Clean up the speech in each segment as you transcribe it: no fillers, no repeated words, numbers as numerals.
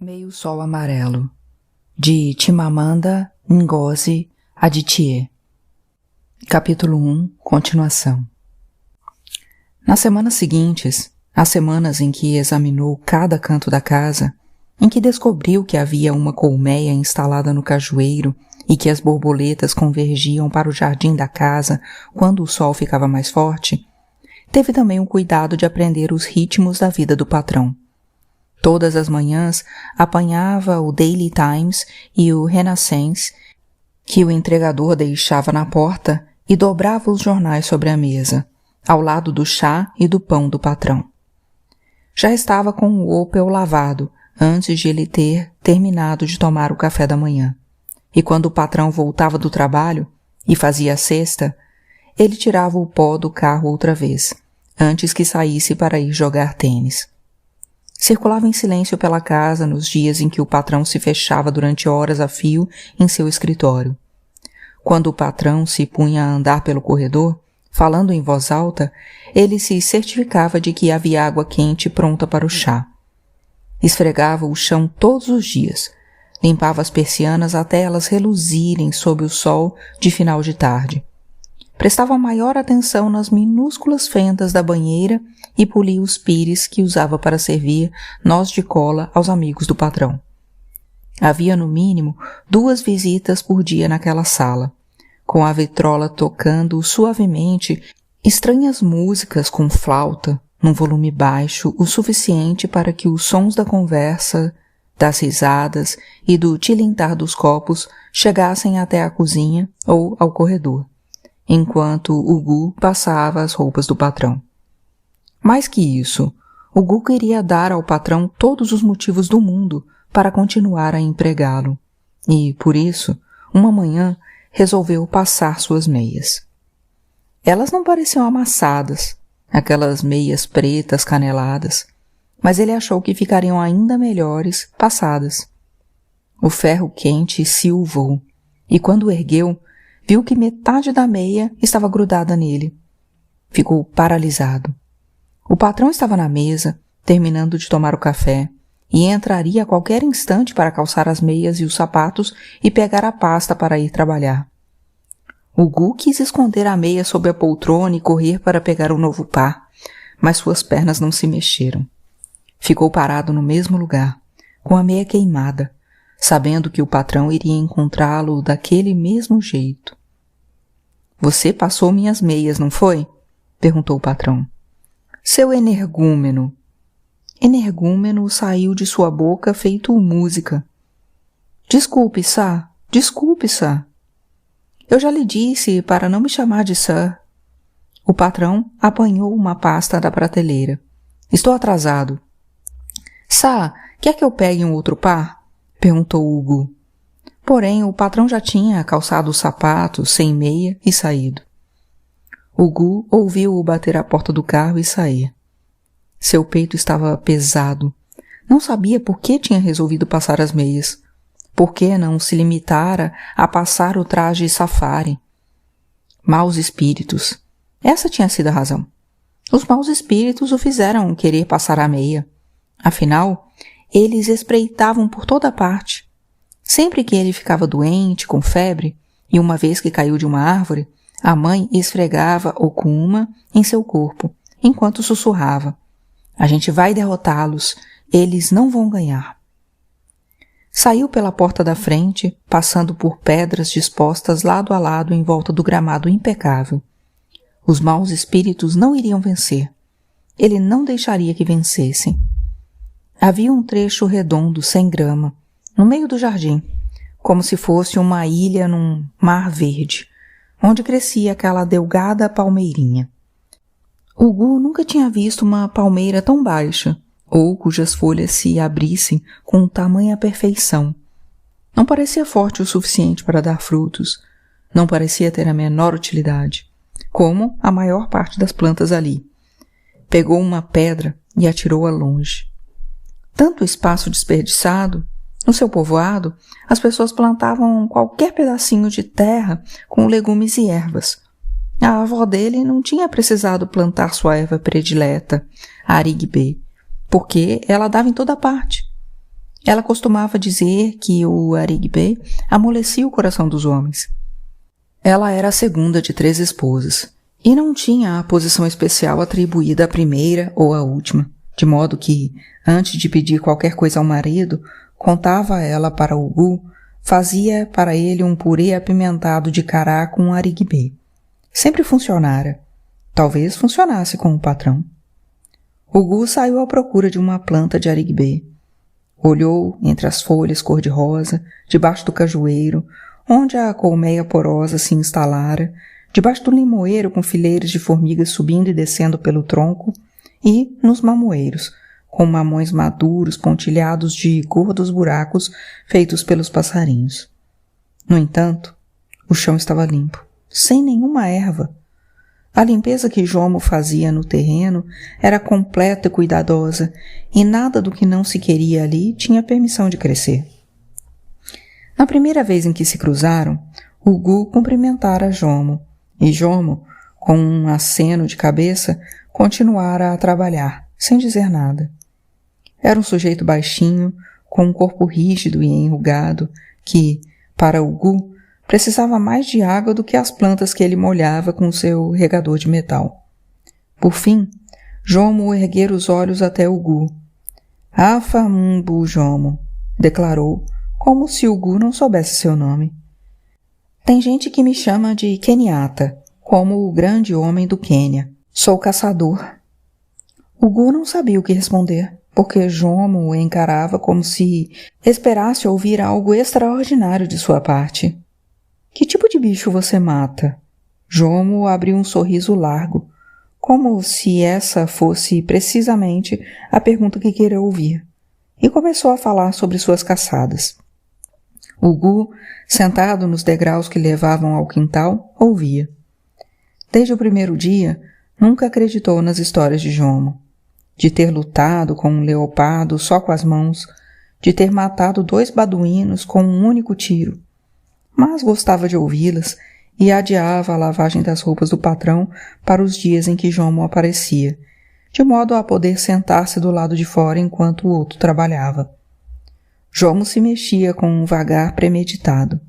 Meio Sol Amarelo, de Chimamanda Ngozi Adichie. Capítulo 1, continuação. Nas semanas seguintes, as semanas em que examinou cada canto da casa, em que descobriu que havia uma colmeia instalada no cajueiro e que as borboletas convergiam para o jardim da casa quando o sol ficava mais forte, teve também o cuidado de aprender os ritmos da vida do patrão. Todas as manhãs apanhava o Daily Times e o Renaissance que o entregador deixava na porta e dobrava os jornais sobre a mesa, ao lado do chá e do pão do patrão. Já estava com o Opel lavado antes de ele ter terminado de tomar o café da manhã. E quando o patrão voltava do trabalho e fazia a cesta, ele tirava o pó do carro outra vez, antes que saísse para ir jogar tênis. Circulava em silêncio pela casa nos dias em que o patrão se fechava durante horas a fio em seu escritório. Quando o patrão se punha a andar pelo corredor, falando em voz alta, ele se certificava de que havia água quente pronta para o chá. Esfregava o chão todos os dias, limpava as persianas até elas reluzirem sob o sol de final de tarde. Prestava maior atenção nas minúsculas fendas da banheira e polia os pires que usava para servir nós de cola aos amigos do patrão. Havia, no mínimo, 2 visitas por dia naquela sala, com a vitrola tocando suavemente estranhas músicas com flauta, num volume baixo o suficiente para que os sons da conversa, das risadas e do tilintar dos copos chegassem até a cozinha ou ao corredor, enquanto o Gu passava as roupas do patrão. Mais que isso, o Gu queria dar ao patrão todos os motivos do mundo para continuar a empregá-lo, e, por isso, uma manhã resolveu passar suas meias. Elas não pareciam amassadas, aquelas meias pretas caneladas, mas ele achou que ficariam ainda melhores passadas. O ferro quente silvou, e quando ergueu, viu que metade da meia estava grudada nele. Ficou paralisado. O patrão estava na mesa, terminando de tomar o café, e entraria a qualquer instante para calçar as meias e os sapatos e pegar a pasta para ir trabalhar. O Gu quis esconder a meia sob a poltrona e correr para pegar o novo par, mas suas pernas não se mexeram. Ficou parado no mesmo lugar, com a meia queimada, sabendo que o patrão iria encontrá-lo daquele mesmo jeito. "Você passou minhas meias, não foi?" perguntou o patrão. "Seu energúmeno." Energúmeno saiu de sua boca feito música. Desculpe, sir. Eu já lhe disse para não me chamar de sir." O patrão apanhou uma pasta da prateleira. "Estou atrasado." "Sir, quer que eu pegue um outro par?" perguntou o Gu. Porém, o patrão já tinha calçado os sapatos, sem meia, e saído. O Gu ouviu-o bater à porta do carro e sair. Seu peito estava pesado. Não sabia por que tinha resolvido passar as meias. Por que não se limitara a passar o traje safari? Maus espíritos. Essa tinha sido a razão. Os maus espíritos o fizeram querer passar a meia. Afinal, eles espreitavam por toda parte. Sempre que ele ficava doente, com febre, e uma vez que caiu de uma árvore, a mãe esfregava Okuma em seu corpo, enquanto sussurrava: "A gente vai derrotá-los, eles não vão ganhar." Saiu pela porta da frente, passando por pedras dispostas lado a lado em volta do gramado impecável. Os maus espíritos não iriam vencer. Ele não deixaria que vencessem. Havia um trecho redondo, sem grama, no meio do jardim, como se fosse uma ilha num mar verde, onde crescia aquela delgada palmeirinha. O Gu nunca tinha visto uma palmeira tão baixa, ou cujas folhas se abrissem com tamanha perfeição. Não parecia forte o suficiente para dar frutos, não parecia ter a menor utilidade, como a maior parte das plantas ali. Pegou uma pedra e atirou-a longe. Tanto espaço desperdiçado. No seu povoado, as pessoas plantavam qualquer pedacinho de terra com legumes e ervas. A avó dele não tinha precisado plantar sua erva predileta, a arigbê, porque ela dava em toda parte. Ela costumava dizer que o Arigbê amolecia o coração dos homens. Ela era a segunda de 3 esposas e não tinha a posição especial atribuída à primeira ou à última, de modo que, antes de pedir qualquer coisa ao marido, contava a ela para Ugu, fazia para ele um purê apimentado de cará com Arigbê. Sempre funcionara. Talvez funcionasse com o patrão. Ugu saiu à procura de uma planta de Arigbê. Olhou entre as folhas cor-de-rosa, debaixo do cajueiro, onde a colmeia porosa se instalara, debaixo do limoeiro com fileiras de formigas subindo e descendo pelo tronco, e nos mamoeiros, com mamões maduros pontilhados de gordos buracos feitos pelos passarinhos. No entanto, o chão estava limpo, sem nenhuma erva. A limpeza que Jomo fazia no terreno era completa e cuidadosa, e nada do que não se queria ali tinha permissão de crescer. Na primeira vez em que se cruzaram, Ugu cumprimentara Jomo, e Jomo, com um aceno de cabeça, continuara a trabalhar, sem dizer nada. Era um sujeito baixinho, com um corpo rígido e enrugado, que, para Ugu, precisava mais de água do que as plantas que ele molhava com seu regador de metal. Por fim, Jomo erguera os olhos até Ugu. "Afa Mbu Jomo", declarou, como se Ugu não soubesse seu nome. "Tem gente que me chama de Kenyatta, como o grande homem do Quênia. Sou caçador." Ugu não sabia o que responder, porque Jomo o encarava como se esperasse ouvir algo extraordinário de sua parte. "Que tipo de bicho você mata?" Jomo abriu um sorriso largo, como se essa fosse precisamente a pergunta que queria ouvir, e começou a falar sobre suas caçadas. Ugu, sentado nos degraus que levavam ao quintal, ouvia. Desde o primeiro dia, nunca acreditou nas histórias de Jomo, de ter lutado com um leopardo só com as mãos, de ter matado 2 baduínos com um único tiro, mas gostava de ouvi-las e adiava a lavagem das roupas do patrão para os dias em que Jomo aparecia, de modo a poder sentar-se do lado de fora enquanto o outro trabalhava. Jomo se mexia com um vagar premeditado.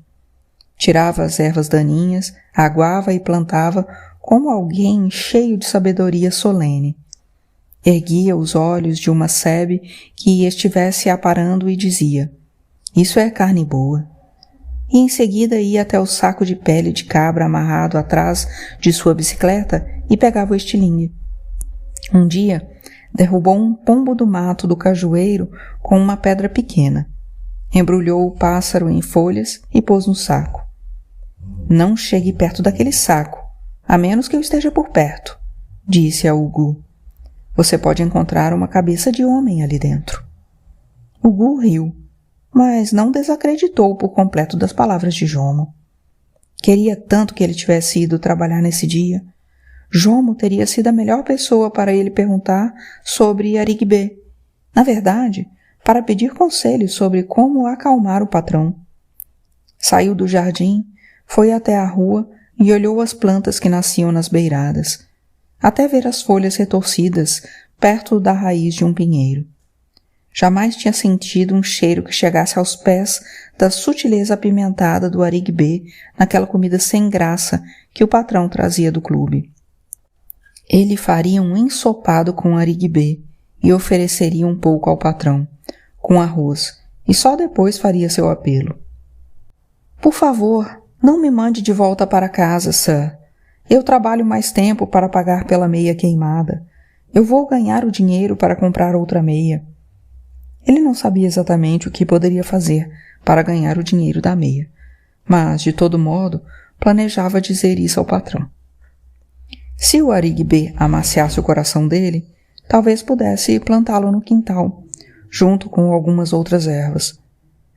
Tirava as ervas daninhas, aguava e plantava como alguém cheio de sabedoria solene. Erguia os olhos de uma sebe que estivesse aparando e dizia: "Isso é carne boa." E em seguida ia até o saco de pele de cabra amarrado atrás de sua bicicleta e pegava o estilingue. Um dia, derrubou um pombo do mato do cajueiro com uma pedra pequena. Embrulhou o pássaro em folhas e pôs no saco. "Não chegue perto daquele saco, a menos que eu esteja por perto", disse a Ugu. "Você pode encontrar uma cabeça de homem ali dentro." Ugu riu, mas não desacreditou por completo das palavras de Jomo. Queria tanto que ele tivesse ido trabalhar nesse dia. Jomo teria sido a melhor pessoa para ele perguntar sobre Arigbê. Na verdade, para pedir conselhos sobre como acalmar o patrão. Saiu do jardim, foi até a rua e olhou as plantas que nasciam nas beiradas, até ver as folhas retorcidas perto da raiz de um pinheiro. Jamais tinha sentido um cheiro que chegasse aos pés da sutileza apimentada do Arigbê naquela comida sem graça que o patrão trazia do clube. Ele faria um ensopado com Arigbê e ofereceria um pouco ao patrão, com arroz, e só depois faria seu apelo. "Por favor, não me mande de volta para casa, sir. Eu trabalho mais tempo para pagar pela meia queimada. Eu vou ganhar o dinheiro para comprar outra meia." Ele não sabia exatamente o que poderia fazer para ganhar o dinheiro da meia, mas, de todo modo, planejava dizer isso ao patrão. Se o Arigbê amaciasse o coração dele, talvez pudesse plantá-lo no quintal, junto com algumas outras ervas.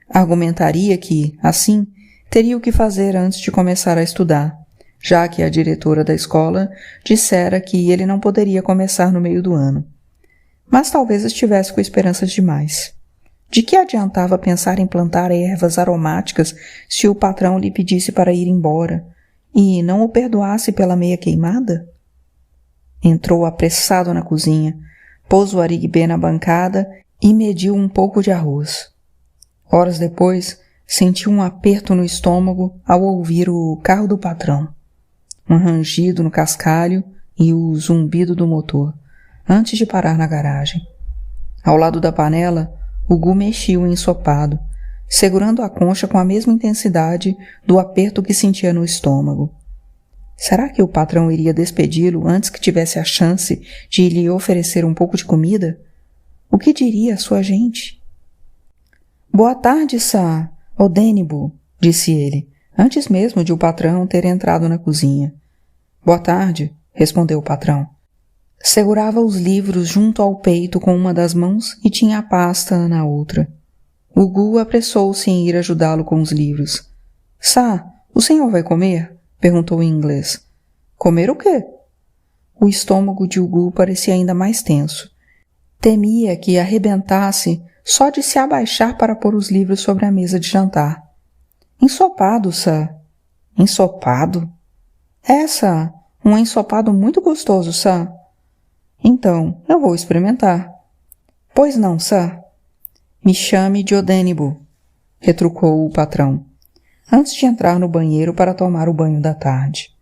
Argumentaria que, assim, teria o que fazer antes de começar a estudar, já que a diretora da escola dissera que ele não poderia começar no meio do ano. Mas talvez estivesse com esperanças demais. De que adiantava pensar em plantar ervas aromáticas se o patrão lhe pedisse para ir embora e não o perdoasse pela meia queimada? Entrou apressado na cozinha, pôs o Arigbê na bancada e mediu um pouco de arroz. Horas depois, sentiu um aperto no estômago ao ouvir o carro do patrão, um rangido no cascalho e o zumbido do motor, antes de parar na garagem. Ao lado da panela, o Gu mexia o ensopado, segurando a concha com a mesma intensidade do aperto que sentia no estômago. Será que o patrão iria despedi-lo antes que tivesse a chance de lhe oferecer um pouco de comida? O que diria a sua gente? Boa tarde, Sá, Odênibo, disse ele, antes mesmo de o patrão ter entrado na cozinha. Boa tarde, respondeu o patrão. Segurava os livros junto ao peito com uma das mãos e tinha a pasta na outra. O Gu apressou-se em ir ajudá-lo com os livros. Sá, o senhor vai comer? Perguntou em inglês. Comer o quê? O estômago de Gu parecia ainda mais tenso. Temia que arrebentasse só de se abaixar para pôr os livros sobre a mesa de jantar. Ensopado, Sá. Ensopado? É, Sá. Um ensopado muito gostoso, Sá. Então, eu vou experimentar. Pois não, Sá. Me chame de Odênibo, retrucou o patrão, antes de entrar no banheiro para tomar o banho da tarde.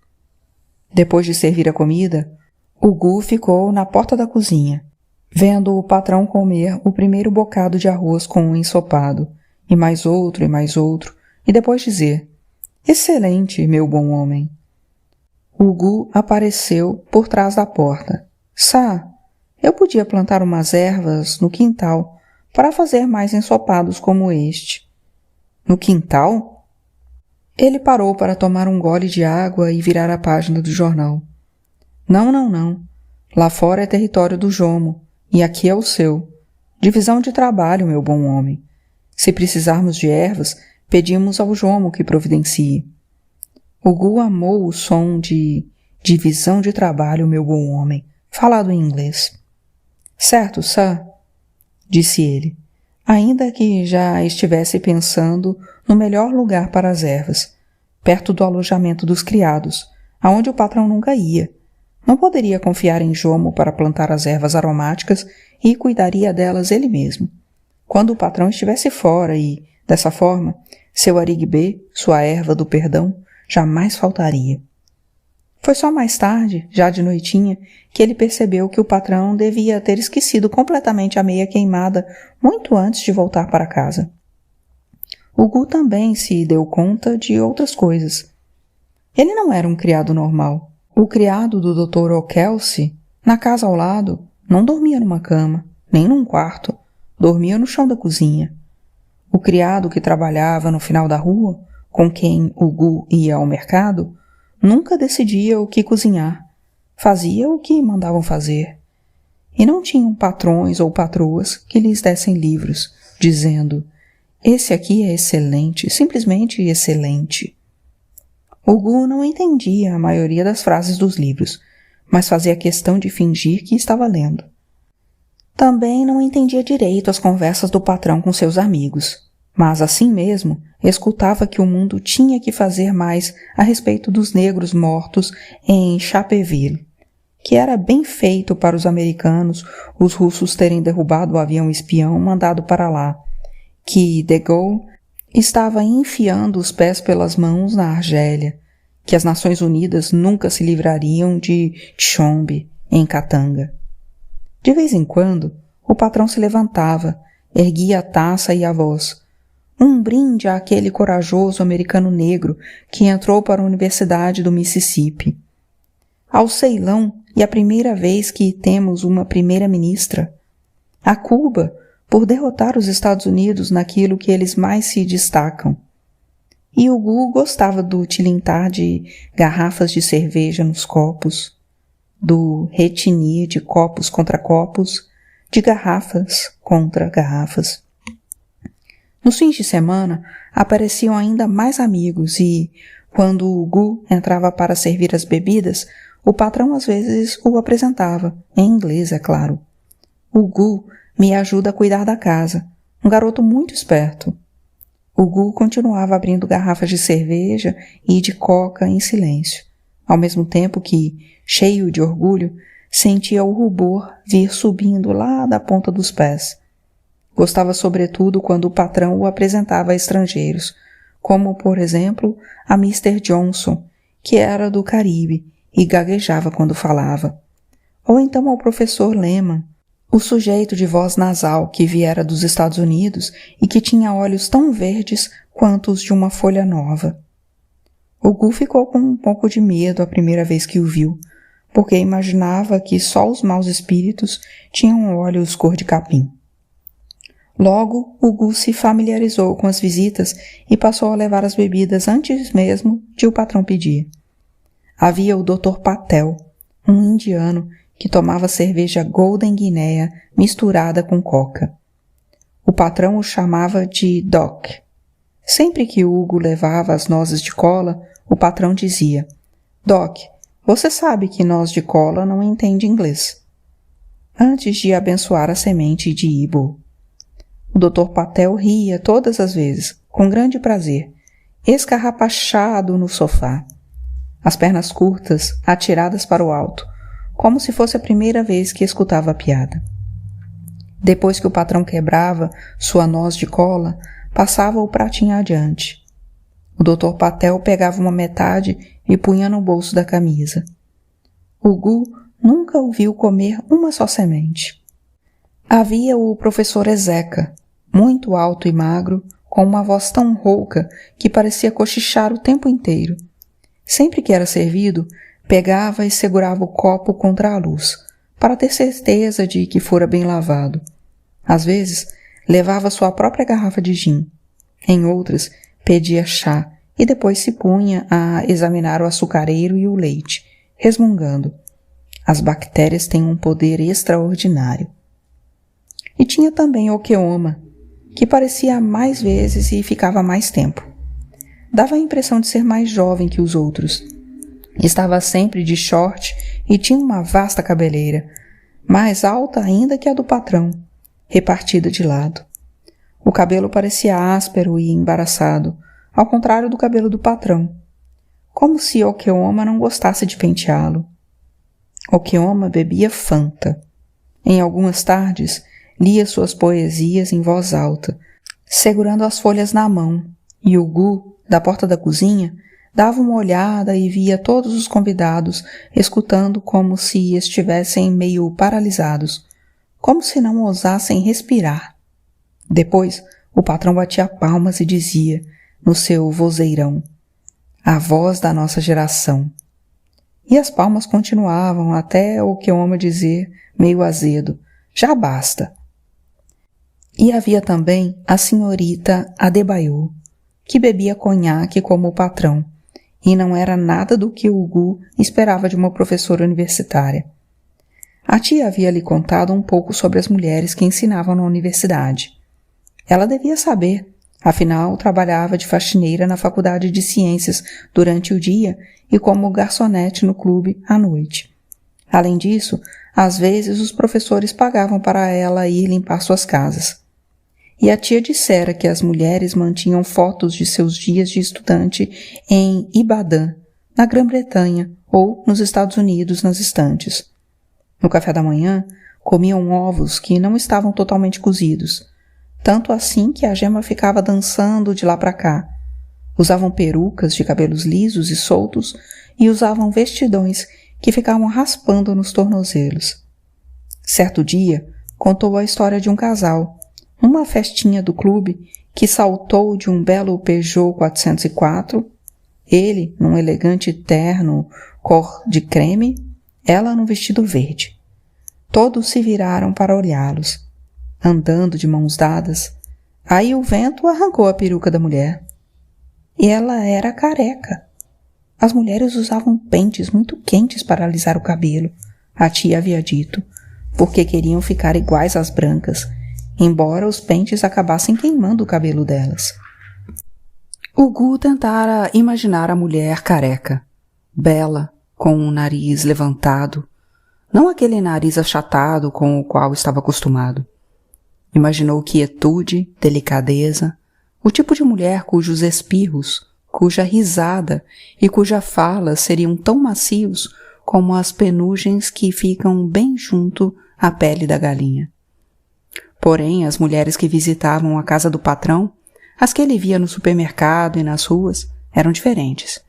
Depois de servir a comida, o Gu ficou na porta da cozinha, vendo o patrão comer o primeiro bocado de arroz com um ensopado, e mais outro, e depois dizer, excelente, meu bom homem. O Gu apareceu por trás da porta. Sá, eu podia plantar umas ervas no quintal para fazer mais ensopados como este. No quintal? Ele parou para tomar um gole de água e virar a página do jornal. Não. Lá fora é território do Jomo, e aqui é o seu. Divisão de trabalho, meu bom homem. Se precisarmos de ervas, pedimos ao Jomo que providencie. O Gu amou o som de divisão de trabalho, meu bom homem, falado em inglês. Certo, Sá, disse ele, ainda que já estivesse pensando no melhor lugar para as ervas, perto do alojamento dos criados, aonde o patrão nunca ia. Não poderia confiar em Jomo para plantar as ervas aromáticas e cuidaria delas ele mesmo. Quando o patrão estivesse fora e, dessa forma, seu Arigbê, sua erva do perdão, jamais faltaria. Foi só mais tarde, já de noitinha, que ele percebeu que o patrão devia ter esquecido completamente a meia queimada muito antes de voltar para casa. O Gu também se deu conta de outras coisas. Ele não era um criado normal. O criado do Dr. O'Kelsey, na casa ao lado, não dormia numa cama, nem num quarto, dormia no chão da cozinha. O criado que trabalhava no final da rua, com quem o Gu ia ao mercado, nunca decidia o que cozinhar, fazia o que mandavam fazer. E não tinham patrões ou patroas que lhes dessem livros, dizendo, esse aqui é excelente, simplesmente excelente. O Gu não entendia a maioria das frases dos livros, mas fazia questão de fingir que estava lendo. Também não entendia direito as conversas do patrão com seus amigos, mas assim mesmo escutava que o mundo tinha que fazer mais a respeito dos negros mortos em Chapeville, que era bem feito para os americanos os russos terem derrubado o avião espião mandado para lá, que de Gaulle estava enfiando os pés pelas mãos na Argélia, que as Nações Unidas nunca se livrariam de Tchombe, em Katanga. De vez em quando, o patrão se levantava, erguia a taça e a voz. Um brinde àquele corajoso americano negro que entrou para a Universidade do Mississippi. Ao Ceilão, e a primeira vez que temos uma primeira-ministra. A Cuba, por derrotar os Estados Unidos naquilo que eles mais se destacam. E o Gu gostava do tilintar de garrafas de cerveja nos copos, do retinir de copos contra copos, de garrafas contra garrafas. Nos fins de semana, apareciam ainda mais amigos e, quando o Gu entrava para servir as bebidas, o patrão às vezes o apresentava, em inglês, é claro. O Gu me ajuda a cuidar da casa, um garoto muito esperto. O Gu continuava abrindo garrafas de cerveja e de coca em silêncio, ao mesmo tempo que, cheio de orgulho, sentia o rubor vir subindo lá da ponta dos pés. Gostava sobretudo quando o patrão o apresentava a estrangeiros, como, por exemplo, a Mr. Johnson, que era do Caribe e gaguejava quando falava. Ou então ao professor Lehman, o sujeito de voz nasal que viera dos Estados Unidos e que tinha olhos tão verdes quanto os de uma folha nova. O Gu ficou com um pouco de medo a primeira vez que o viu, porque imaginava que só os maus espíritos tinham olhos cor de capim. Logo, o Gu se familiarizou com as visitas e passou a levar as bebidas antes mesmo de o patrão pedir. Havia o Dr. Patel, um indiano que tomava cerveja Golden Guinea misturada com coca. O patrão o chamava de Doc. Sempre que Hugo levava as nozes de cola, o patrão dizia: Doc, você sabe que noz de cola não entende inglês. Antes de abençoar a semente de Ibo. O Dr. Patel ria todas as vezes, com grande prazer, escarrapachado no sofá, as pernas curtas atiradas para o alto, como se fosse a primeira vez que escutava a piada. Depois que o patrão quebrava sua noz de cola, passava o pratinho adiante. O Dr. Patel pegava uma metade e punha no bolso da camisa. O Gu nunca o viu comer uma só semente. Havia o professor Ezeca, muito alto e magro, com uma voz tão rouca que parecia cochichar o tempo inteiro. Sempre que era servido, pegava e segurava o copo contra a luz, para ter certeza de que fora bem lavado. Às vezes, levava sua própria garrafa de gin. Em outras, pedia chá e depois se punha a examinar o açucareiro e o leite, resmungando. As bactérias têm um poder extraordinário. E tinha também Okeoma, que parecia mais vezes e ficava mais tempo. Dava a impressão de ser mais jovem que os outros. Estava sempre de short e tinha uma vasta cabeleira, mais alta ainda que a do patrão, repartida de lado. O cabelo parecia áspero e embaraçado, ao contrário do cabelo do patrão, como se Okeoma não gostasse de penteá-lo. Okeoma bebia Fanta. Em algumas tardes, lia suas poesias em voz alta, segurando as folhas na mão, e o Gu, da porta da cozinha, dava uma olhada e via todos os convidados escutando como se estivessem meio paralisados, como se não ousassem respirar. Depois, o patrão batia palmas e dizia, no seu vozeirão, a voz da nossa geração. E as palmas continuavam até o Okeoma dizer, meio azedo, já basta. E havia também a senhorita Adebayo, que bebia conhaque como o patrão, e não era nada do que o Gu esperava de uma professora universitária. A tia havia lhe contado um pouco sobre as mulheres que ensinavam na universidade. Ela devia saber, afinal trabalhava de faxineira na Faculdade de Ciências durante o dia e como garçonete no clube à noite. Além disso, às vezes os professores pagavam para ela ir limpar suas casas. E a tia dissera que as mulheres mantinham fotos de seus dias de estudante em Ibadan, na Grã-Bretanha ou nos Estados Unidos nas estantes. No café da manhã, comiam ovos que não estavam totalmente cozidos, tanto assim que a gema ficava dançando de lá para cá. Usavam perucas de cabelos lisos e soltos e usavam vestidões que ficavam raspando nos tornozelos. Certo dia, contou a história de um casal, numa festinha do clube, que saltou de um belo Peugeot 404, ele num elegante terno cor de creme, ela num vestido verde. Todos se viraram para olhá-los, andando de mãos dadas. Aí o vento arrancou a peruca da mulher. E ela era careca. As mulheres usavam pentes muito quentes para alisar o cabelo, a tia havia dito, porque queriam ficar iguais às brancas, embora os pentes acabassem queimando o cabelo delas. O Gu tentara imaginar a mulher careca, bela, com o nariz levantado, não aquele nariz achatado com o qual estava acostumado. Imaginou quietude, delicadeza, o tipo de mulher cujos espirros, cuja risada e cuja fala seriam tão macios como as penugens que ficam bem junto à pele da galinha. Porém, as mulheres que visitavam a casa do patrão, as que ele via no supermercado e nas ruas, eram diferentes.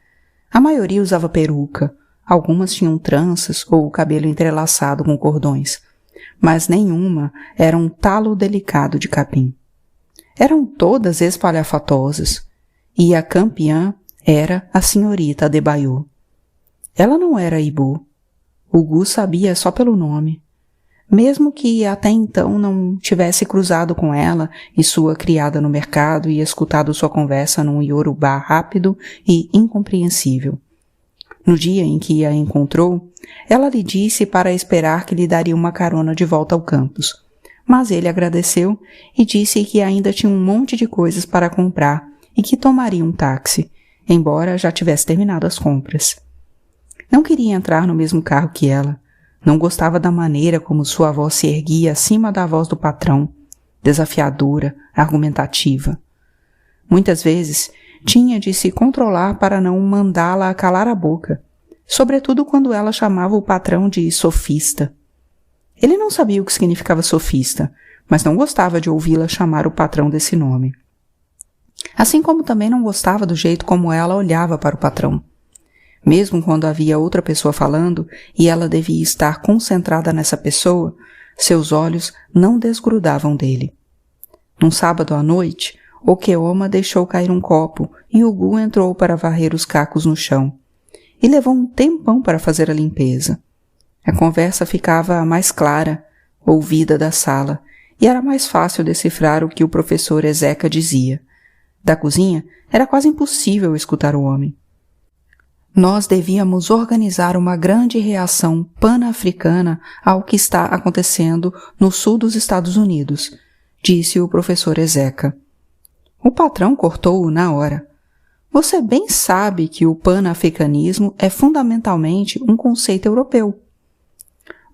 A maioria usava peruca, algumas tinham tranças ou o cabelo entrelaçado com cordões, mas nenhuma era um talo delicado de capim. Eram todas espalhafatosas, e a campeã era a senhorita Adebayor. Ela não era Ibu. O Gu sabia só pelo nome. Mesmo que até então não tivesse cruzado com ela e sua criada no mercado e escutado sua conversa num iorubá rápido e incompreensível. No dia em que a encontrou, ela lhe disse para esperar que lhe daria uma carona de volta ao campus. Mas ele agradeceu e disse que ainda tinha um monte de coisas para comprar e que tomaria um táxi, embora já tivesse terminado as compras. Não queria entrar no mesmo carro que ela. Não gostava da maneira como sua voz se erguia acima da voz do patrão, desafiadora, argumentativa. Muitas vezes tinha de se controlar para não mandá-la calar a boca, sobretudo quando ela chamava o patrão de sofista. Ele não sabia o que significava sofista, mas não gostava de ouvi-la chamar o patrão desse nome. Assim como também não gostava do jeito como ela olhava para o patrão. Mesmo quando havia outra pessoa falando e ela devia estar concentrada nessa pessoa, seus olhos não desgrudavam dele. Num sábado à noite, Okeoma deixou cair um copo e o Gu entrou para varrer os cacos no chão. E levou um tempão para fazer a limpeza. A conversa ficava mais clara, ouvida da sala, e era mais fácil decifrar o que o professor Ezeca dizia. Da cozinha, era quase impossível escutar o homem. Nós devíamos organizar uma grande reação pan-africana ao que está acontecendo no sul dos Estados Unidos, disse o professor Ezeca. O patrão cortou-o na hora. Você bem sabe que o pan-africanismo é fundamentalmente um conceito europeu.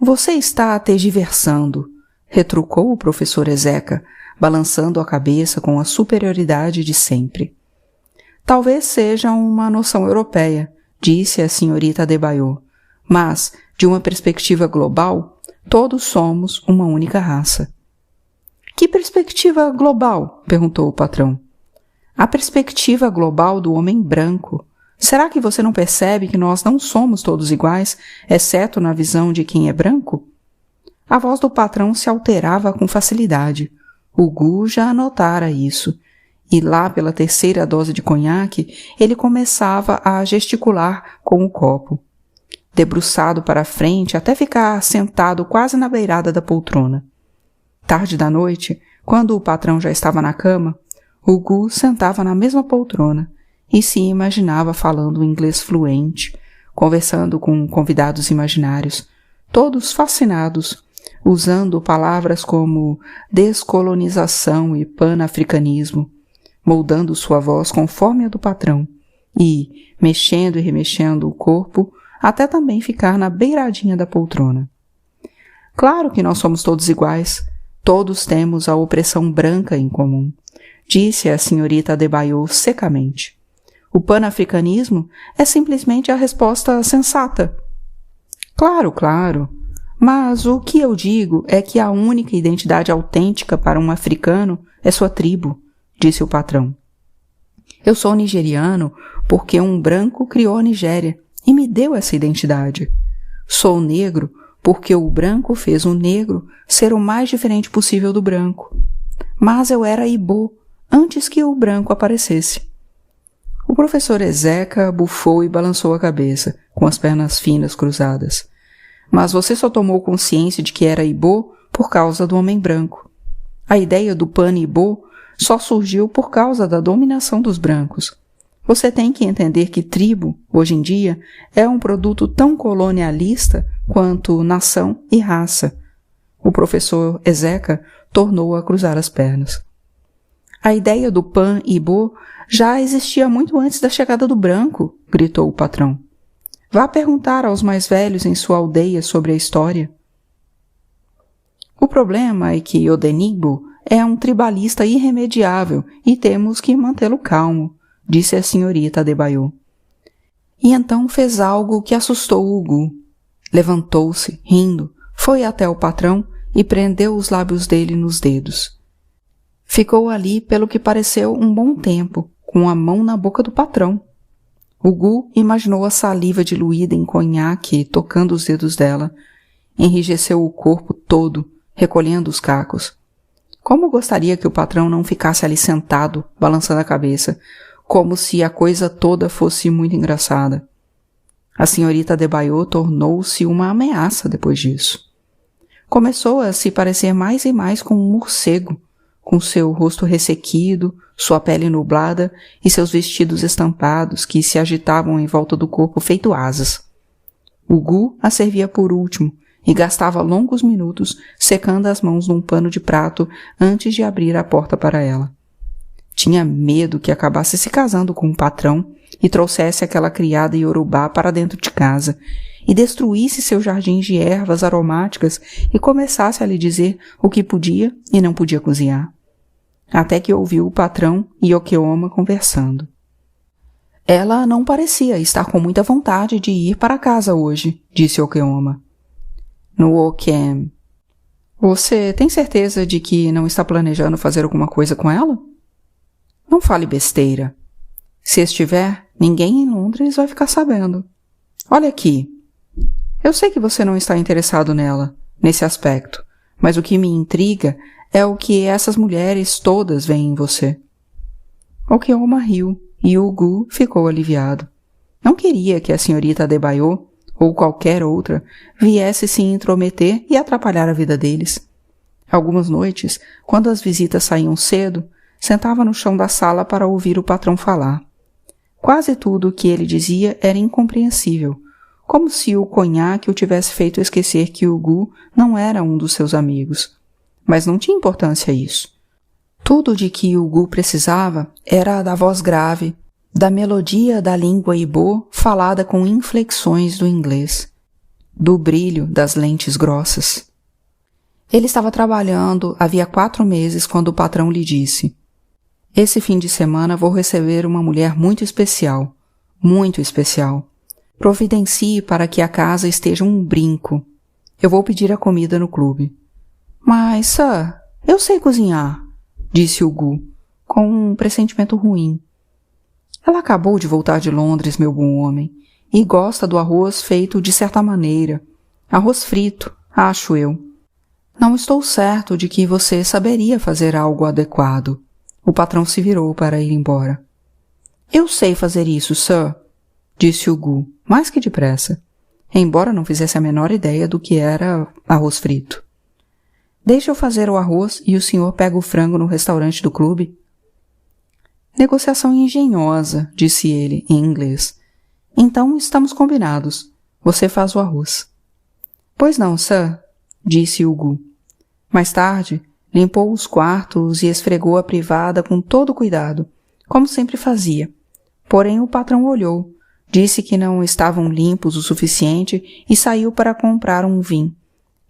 Você está tergiversando, retrucou o professor Ezeca, balançando a cabeça com a superioridade de sempre. Talvez seja uma noção europeia, disse a senhorita Adebayor, mas, de uma perspectiva global, todos somos uma única raça. Que perspectiva global? Perguntou o patrão. A perspectiva global do homem branco. Será que você não percebe que nós não somos todos iguais, exceto na visão de quem é branco? A voz do patrão se alterava com facilidade. O Gu já anotara isso. E lá pela terceira dose de conhaque, ele começava a gesticular com o copo. Debruçado para a frente até ficar sentado quase na beirada da poltrona. Tarde da noite, quando o patrão já estava na cama, o Gu sentava na mesma poltrona e se imaginava falando inglês fluente, conversando com convidados imaginários, todos fascinados, usando palavras como descolonização e pan-africanismo, moldando sua voz conforme a do patrão e mexendo e remexendo o corpo até também ficar na beiradinha da poltrona. Claro que nós somos todos iguais, todos temos a opressão branca em comum, disse a senhorita Adebayor secamente. O pan-africanismo é simplesmente a resposta sensata. Claro, claro. Mas o que eu digo é que a única identidade autêntica para um africano é sua tribo, disse o patrão. Eu sou nigeriano porque um branco criou a Nigéria e me deu essa identidade. Sou negro porque o branco fez o negro ser o mais diferente possível do branco. Mas eu era Ibo antes que o branco aparecesse. O professor Ezeca bufou e balançou a cabeça, com as pernas finas cruzadas. Mas você só tomou consciência de que era Ibo por causa do homem branco. A ideia do pan-Ibo só surgiu por causa da dominação dos brancos. Você tem que entender que tribo, hoje em dia, é um produto tão colonialista quanto nação e raça. O professor Ezeca tornou a cruzar as pernas. A ideia do pan-Ibo já existia muito antes da chegada do branco, gritou o patrão. Vá perguntar aos mais velhos em sua aldeia sobre a história. O problema é que Odenigbo é um tribalista irremediável e temos que mantê-lo calmo, disse a senhorita Adebayor. E então fez algo que assustou o Gu. Levantou-se, rindo, foi até o patrão e prendeu os lábios dele nos dedos. Ficou ali pelo que pareceu um bom tempo, com a mão na boca do patrão. O Gu imaginou a saliva diluída em conhaque tocando os dedos dela. Enrijeceu o corpo todo, recolhendo os cacos. Como gostaria que o patrão não ficasse ali sentado, balançando a cabeça, como se a coisa toda fosse muito engraçada. A senhorita Debaillot tornou-se uma ameaça depois disso. Começou a se parecer mais e mais com um morcego, com seu rosto ressequido, sua pele nublada e seus vestidos estampados que se agitavam em volta do corpo feito asas. O Gu a servia por último e gastava longos minutos secando as mãos num pano de prato antes de abrir a porta para ela. Tinha medo que acabasse se casando com um patrão e trouxesse aquela criada iorubá para dentro de casa e destruísse seu jardim de ervas aromáticas e começasse a lhe dizer o que podia e não podia cozinhar. Até que ouviu o patrão e Okeoma conversando. Ela não parecia estar com muita vontade de ir para casa hoje, disse Okeoma. No Okem, você tem certeza de que não está planejando fazer alguma coisa com ela? Não fale besteira. Se estiver, ninguém em Londres vai ficar sabendo. Olha aqui. Eu sei que você não está interessado nela, nesse aspecto, mas o que me intriga é o que essas mulheres todas veem em você. Okeoma riu e o Gu ficou aliviado. Não queria que a senhorita Debaillot, ou qualquer outra, viesse se intrometer e atrapalhar a vida deles. Algumas noites, quando as visitas saíam cedo, sentava no chão da sala para ouvir o patrão falar. Quase tudo o que ele dizia era incompreensível, como se o conhaque o tivesse feito esquecer que o Gu não era um dos seus amigos. Mas não tinha importância isso. Tudo de que o Gu precisava era da voz grave, da melodia da língua Ibo falada com inflexões do inglês, do brilho das lentes grossas. Ele estava trabalhando havia 4 meses quando o patrão lhe disse: esse fim de semana vou receber uma mulher muito especial, muito especial. Providencie para que a casa esteja um brinco. Eu vou pedir a comida no clube. Mas, sir, eu sei cozinhar, disse o Gu, com um pressentimento ruim. Ela acabou de voltar de Londres, meu bom homem, e gosta do arroz feito de certa maneira. Arroz frito, acho eu. Não estou certo de que você saberia fazer algo adequado. O patrão se virou para ir embora. Eu sei fazer isso, sir, disse o Gu, mais que depressa, embora não fizesse a menor ideia do que era arroz frito. Deixa eu fazer o arroz e o senhor pega o frango no restaurante do clube. Negociação engenhosa, disse ele, em inglês. Então estamos combinados. Você faz o arroz. Pois não, sir, disse o Gu. Mais tarde, limpou os quartos e esfregou a privada com todo cuidado, como sempre fazia. Porém o patrão olhou, disse que não estavam limpos o suficiente e saiu para comprar um vinho.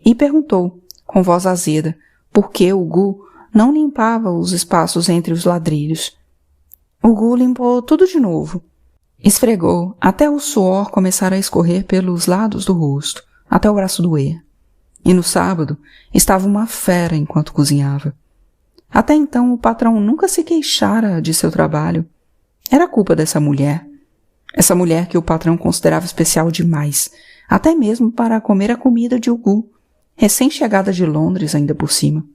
E perguntou, com voz azeda, por que o Gu não limpava os espaços entre os ladrilhos. O Gu limpou tudo de novo. Esfregou até o suor começar a escorrer pelos lados do rosto, até o braço doer. E no sábado estava uma fera enquanto cozinhava. Até então o patrão nunca se queixara de seu trabalho. Era culpa dessa mulher. Essa mulher que o patrão considerava especial demais, até mesmo para comer a comida de Gu, recém-chegada de Londres ainda por cima.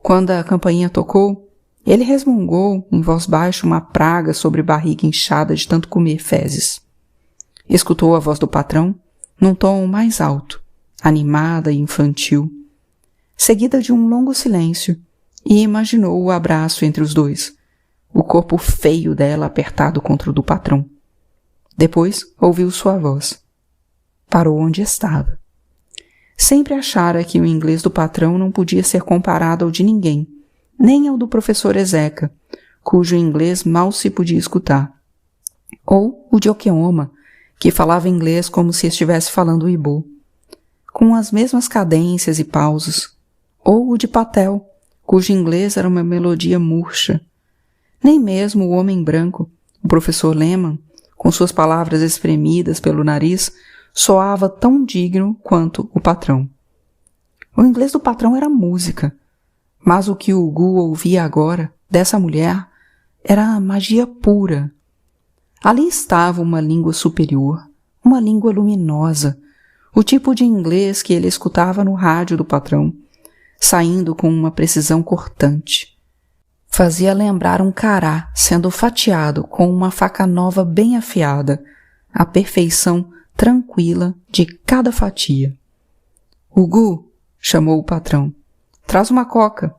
Quando a campainha tocou, ele resmungou em voz baixa uma praga sobre barriga inchada de tanto comer fezes. Escutou a voz do patrão, num tom mais alto, animada e infantil, seguida de um longo silêncio, e imaginou o abraço entre os dois, o corpo feio dela apertado contra o do patrão. Depois ouviu sua voz. Parou onde estava. Sempre achara que o inglês do patrão não podia ser comparado ao de ninguém, nem ao do professor Ezeca, cujo inglês mal se podia escutar, ou o de Okeoma, que falava inglês como se estivesse falando Ibo, com as mesmas cadências e pausas, ou o de Patel, cujo inglês era uma melodia murcha. Nem mesmo o homem branco, o professor Lehmann, com suas palavras espremidas pelo nariz, soava tão digno quanto o patrão. O inglês do patrão era música, mas o que o Gu ouvia agora, dessa mulher, era magia pura. Ali estava uma língua superior, uma língua luminosa, o tipo de inglês que ele escutava no rádio do patrão, saindo com uma precisão cortante. Fazia lembrar um cará sendo fatiado com uma faca nova bem afiada, a perfeição tranquila de cada fatia. "O Gu", chamou o patrão, "traz uma coca."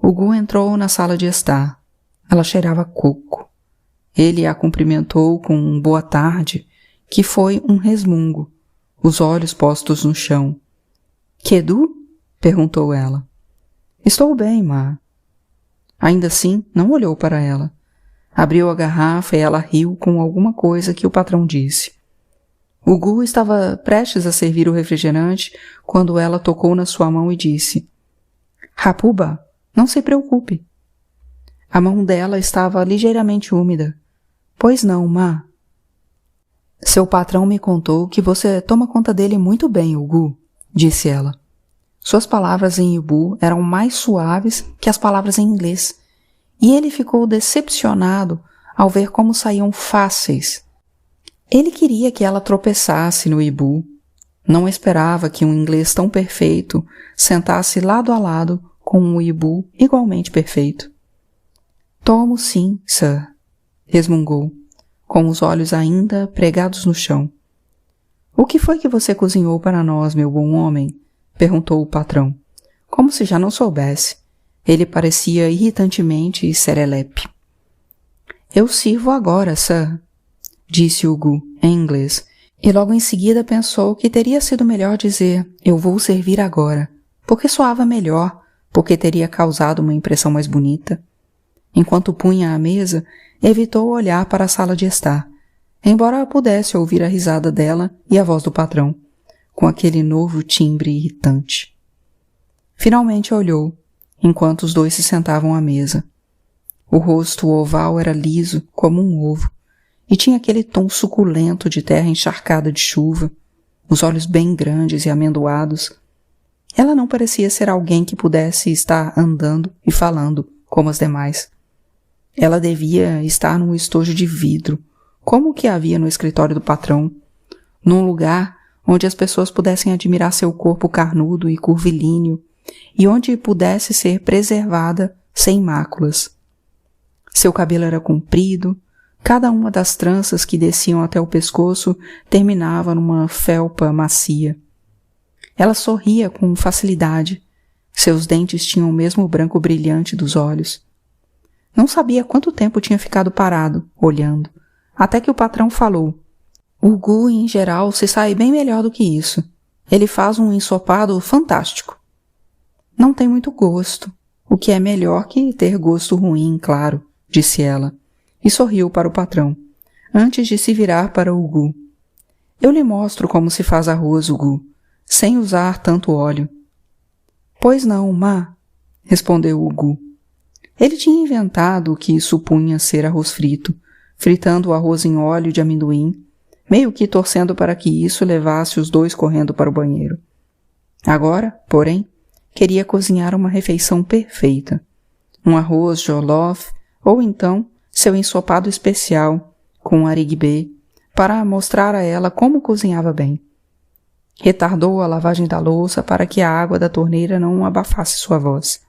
O Gu entrou na sala de estar. Ela cheirava a coco. Ele a cumprimentou com um boa tarde, que foi um resmungo, os olhos postos no chão. "Kedu?" perguntou ela. "Estou bem, Ma." Ainda assim, não olhou para ela. Abriu a garrafa e ela riu com alguma coisa que o patrão disse. O Gu estava prestes a servir o refrigerante quando ela tocou na sua mão e disse: "Rapuba, não se preocupe." A mão dela estava ligeiramente úmida. "Pois não, Ma." "Seu patrão me contou que você toma conta dele muito bem, Gu", disse ela. Suas palavras em Ibu eram mais suaves que as palavras em inglês, e ele ficou decepcionado ao ver como saíam fáceis. Ele queria que ela tropeçasse no Ibu. Não esperava que um inglês tão perfeito sentasse lado a lado com um Ibu igualmente perfeito. "Tomo sim, sir", resmungou, com os olhos ainda pregados no chão. "O que foi que você cozinhou para nós, meu bom homem?" perguntou o patrão, como se já não soubesse. Ele parecia irritantemente serelepe. "Eu sirvo agora, sir", disse o Gu, em inglês, e logo em seguida pensou que teria sido melhor dizer "eu vou servir agora", porque soava melhor, porque teria causado uma impressão mais bonita. Enquanto punha à mesa, evitou olhar para a sala de estar, embora pudesse ouvir a risada dela e a voz do patrão, com aquele novo timbre irritante. Finalmente olhou, enquanto os dois se sentavam à mesa. O rosto oval era liso como um ovo, e tinha aquele tom suculento de terra encharcada de chuva, os olhos bem grandes e amendoados. Ela não parecia ser alguém que pudesse estar andando e falando como as demais. Ela devia estar num estojo de vidro, como o que havia no escritório do patrão, num lugar onde as pessoas pudessem admirar seu corpo carnudo e curvilíneo, e onde pudesse ser preservada sem máculas. Seu cabelo era comprido, cada uma das tranças que desciam até o pescoço terminava numa felpa macia. Ela sorria com facilidade, seus dentes tinham o mesmo branco brilhante dos olhos. Não sabia quanto tempo tinha ficado parado, olhando, até que o patrão falou: "O Gu, em geral, se sai bem melhor do que isso. Ele faz um ensopado fantástico." "Não tem muito gosto, o que é melhor que ter gosto ruim, claro", disse ela, e sorriu para o patrão, antes de se virar para o Gu. "Eu lhe mostro como se faz arroz, Gu, sem usar tanto óleo." "Pois não, Ma", respondeu o Gu. Ele tinha inventado o que supunha ser arroz frito, fritando o arroz em óleo de amendoim, meio que torcendo para que isso levasse os dois correndo para o banheiro. Agora, porém, queria cozinhar uma refeição perfeita. Um arroz jollof, ou então seu ensopado especial, com arigbê, para mostrar a ela como cozinhava bem. Retardou a lavagem da louça para que a água da torneira não abafasse sua voz.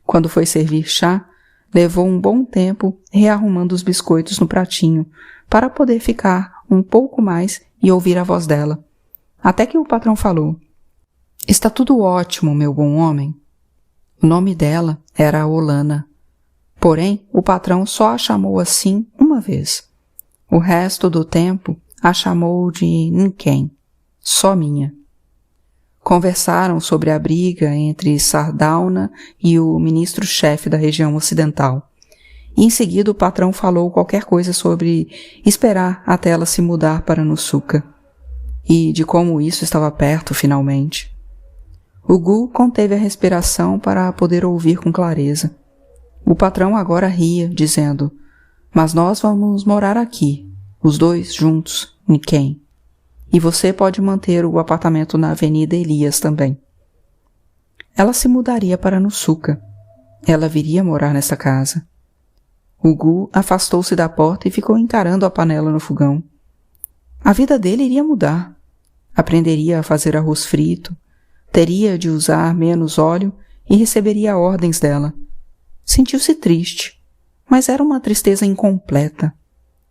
Quando foi servir chá, levou um bom tempo rearrumando os biscoitos no pratinho, para poder ficar um pouco mais e ouvir a voz dela. Até que o patrão falou: "Está tudo ótimo, meu bom homem." O nome dela era Olana. Porém, o patrão só a chamou assim uma vez. O resto do tempo a chamou de Ninquém, só minha. Conversaram sobre a briga entre Sardauna e o ministro-chefe da região ocidental. E em seguida o patrão falou qualquer coisa sobre esperar até ela se mudar para Nusuka, e de como isso estava perto finalmente. O Gu conteve a respiração para poder ouvir com clareza. O patrão agora ria, dizendo: "Mas nós vamos morar aqui, os dois juntos, Niken. E você pode manter o apartamento na Avenida Elias também." ela se mudaria para Nuçuca. Ela viria morar nessa casa. O Gu afastou-se da porta e ficou encarando a panela no fogão. A vida dele iria mudar. Aprenderia a fazer arroz frito, teria de usar menos óleo e receberia ordens dela. Sentiu-se triste, mas era uma tristeza incompleta.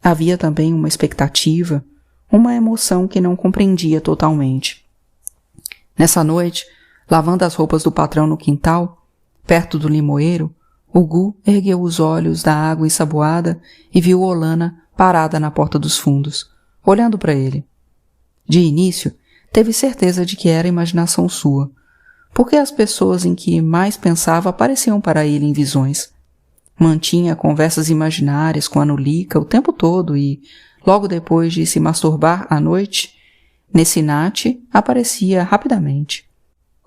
Havia também uma expectativa, uma emoção que não compreendia totalmente. Nessa noite, lavando as roupas do patrão no quintal, perto do limoeiro, o Gu ergueu os olhos da água ensaboada e viu Olana parada na porta dos fundos, olhando para ele. De início, teve certeza de que era imaginação sua, porque as pessoas em que mais pensava apareciam para ele em visões. Mantinha conversas imaginárias com a Nulica o tempo todo e, logo depois de se masturbar à noite, Nessinati aparecia rapidamente,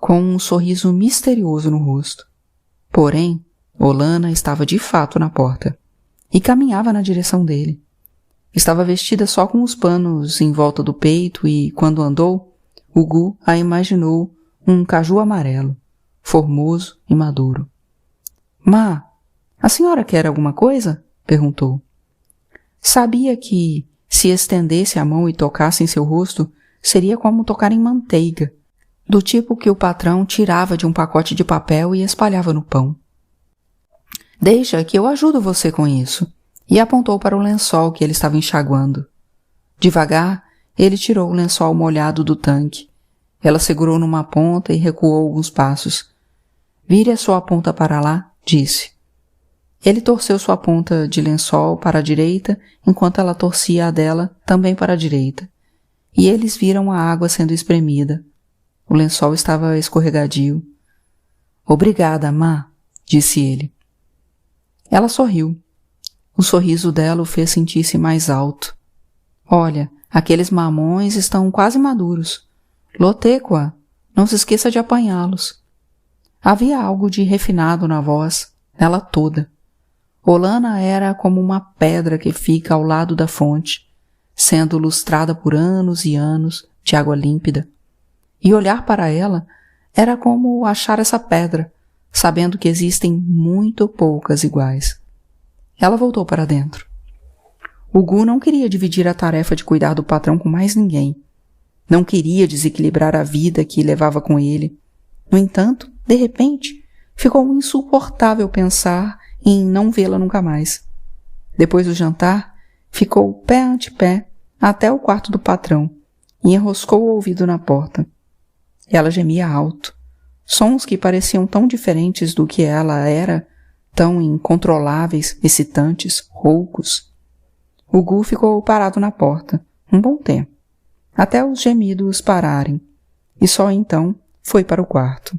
com um sorriso misterioso no rosto. Porém, Olana estava de fato na porta e caminhava na direção dele. Estava vestida só com os panos em volta do peito e, quando andou, o Gu a imaginou um caju amarelo, formoso e maduro. — Má, a senhora quer alguma coisa? — perguntou. Sabia que, se estendesse a mão e tocasse em seu rosto, seria como tocar em manteiga, do tipo que o patrão tirava de um pacote de papel e espalhava no pão. — Deixa que eu ajudo você com isso. E apontou para o lençol que ele estava enxaguando. Devagar, ele tirou o lençol molhado do tanque. Ela segurou numa ponta e recuou alguns passos. — Vire a sua ponta para lá, disse. Ele torceu sua ponta de lençol para a direita, enquanto ela torcia a dela também para a direita. E eles viram a água sendo espremida. O lençol estava escorregadio. — Obrigada, Má, disse ele. Ela sorriu. O sorriso dela o fez sentir-se mais alto. — Olha, aqueles mamões estão quase maduros. Lotecoa, não se esqueça de apanhá-los. Havia algo de refinado na voz, nela toda. Olana era como uma pedra que fica ao lado da fonte, sendo lustrada por anos e anos de água límpida. E olhar para ela era como achar essa pedra, sabendo que existem muito poucas iguais. Ela voltou para dentro. O Gu não queria dividir a tarefa de cuidar do patrão com mais ninguém. Não queria desequilibrar a vida que levava com ele. No entanto, de repente, ficou insuportável pensar em não vê-la nunca mais. Depois do jantar, ficou pé ante pé até o quarto do patrão e enroscou o ouvido na porta. Ela gemia alto. Sons que pareciam tão diferentes do que ela era, tão incontroláveis, excitantes, roucos. O Gu ficou parado na porta, um bom tempo, até os gemidos pararem, e só então foi para o quarto.